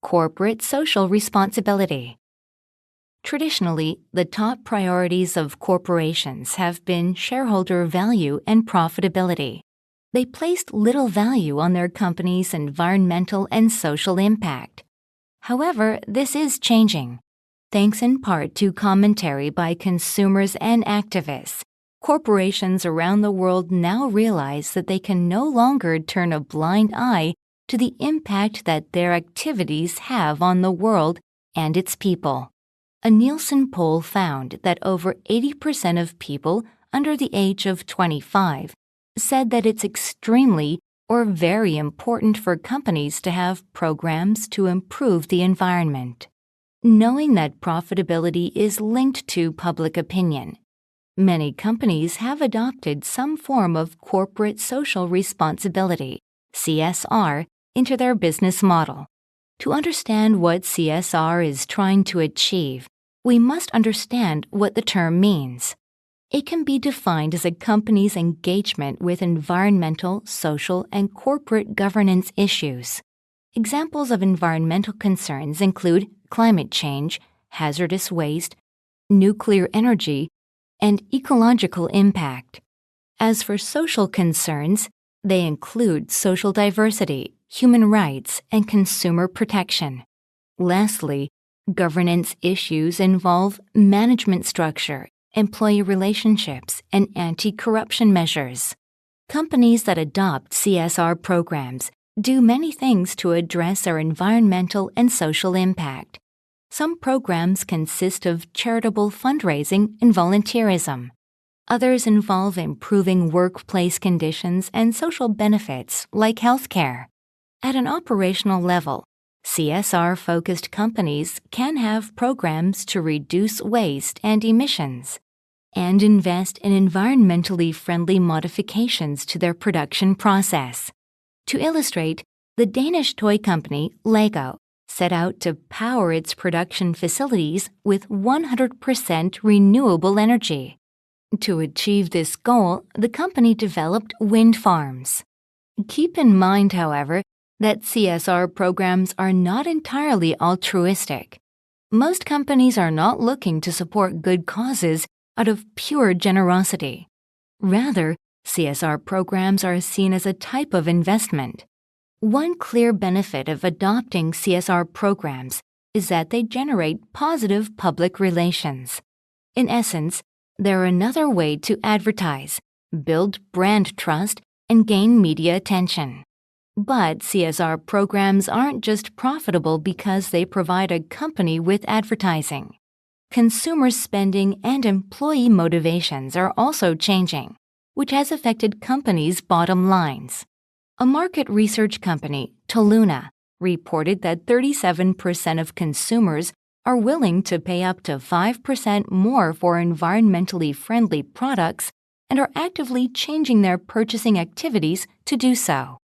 Corporate social responsibility. Traditionally, the top priorities of corporations have been shareholder value and profitability. They placed little value on their company's environmental and social impact. However, this is changing. Thanks in part to commentary by consumers and activists, corporations around the world now realize that they can no longer turn a blind eye to the impact that their activities have on the world and its people. A Nielsen poll found that over 80% of people under the age of 25 said that it's extremely or very important for companies to have programs to improve the environment. Knowing that profitability is linked to public opinion, many companies have adopted some form of corporate social responsibility, CSR, into their business model. To understand what CSR is trying to achieve, we must understand what the term means. It can be defined as a company's engagement with environmental, social, and corporate governance issues. Examples of environmental concerns include climate change, hazardous waste, nuclear energy, and ecological impact. As for social concerns, they include social diversity, human rights, and consumer protection. Lastly, governance issues involve management structure, employee relationships, and anti-corruption measures. Companies that adopt CSR programs do many things to address their environmental and social impact. Some programs consist of charitable fundraising and volunteerism. Others involve improving workplace conditions and social benefits like healthcare. At an operational level, CSR-focused companies can have programs to reduce waste and emissions and invest in environmentally friendly modifications to their production process. To illustrate, the Danish toy company Lego set out to power its production facilities with 100% renewable energy. To achieve this goal, the company developed wind farms. Keep in mind, however, that CSR programs are not entirely altruistic. Most companies are not looking to support good causes out of pure generosity. Rather, CSR programs are seen as a type of investment. One clear benefit of adopting CSR programs is that they generate positive public relations. In essence, they're another way to advertise, build brand trust, and gain media attention. But CSR programs aren't just profitable because they provide a company with advertising. Consumer spending and employee motivations are also changing, which has affected companies' bottom lines. A market research company, Toluna, reported that 37% of consumers are willing to pay up to 5% more for environmentally friendly products and are actively changing their purchasing activities to do so.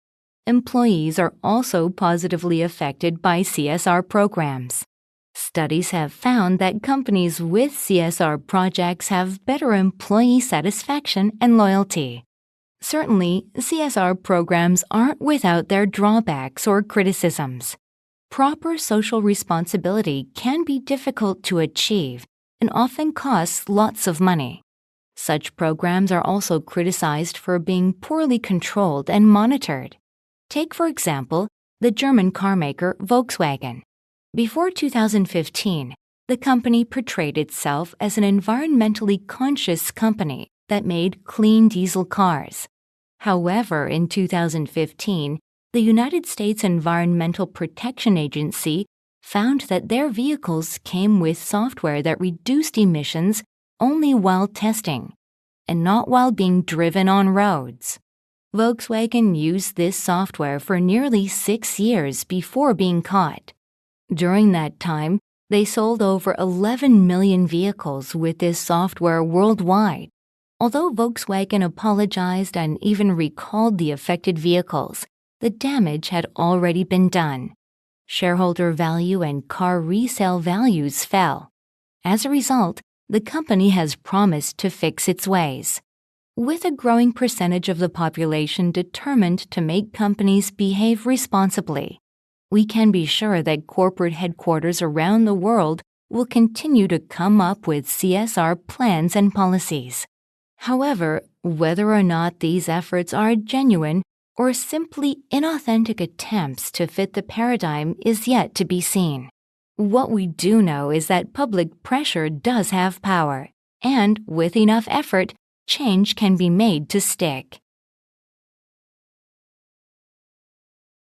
Employees are also positively affected by CSR programs. Studies have found that companies with CSR projects have better employee satisfaction and loyalty. Certainly, CSR programs aren't without their drawbacks or criticisms. Proper social responsibility can be difficult to achieve and often costs lots of money. Such programs are also criticized for being poorly controlled and monitored. Take, for example, the German carmaker Volkswagen. Before 2015, the company portrayed itself as an environmentally conscious company that made clean diesel cars. However, in 2015, the United States Environmental Protection Agency found that their vehicles came with software that reduced emissions only while testing, and not while being driven on roads. Volkswagen used this software for nearly 6 years before being caught. During that time, they sold over 11 million vehicles with this software worldwide. Although Volkswagen apologized and even recalled the affected vehicles, the damage had already been done. Shareholder value and car resale values fell. As a result, the company has promised to fix its ways. With a growing percentage of the population determined to make companies behave responsibly, we can be sure that corporate headquarters around the world will continue to come up with CSR plans and policies. However, whether or not these efforts are genuine or simply inauthentic attempts to fit the paradigm is yet to be seen. What we do know is that public pressure does have power, and with enough effort, change can be made to stick.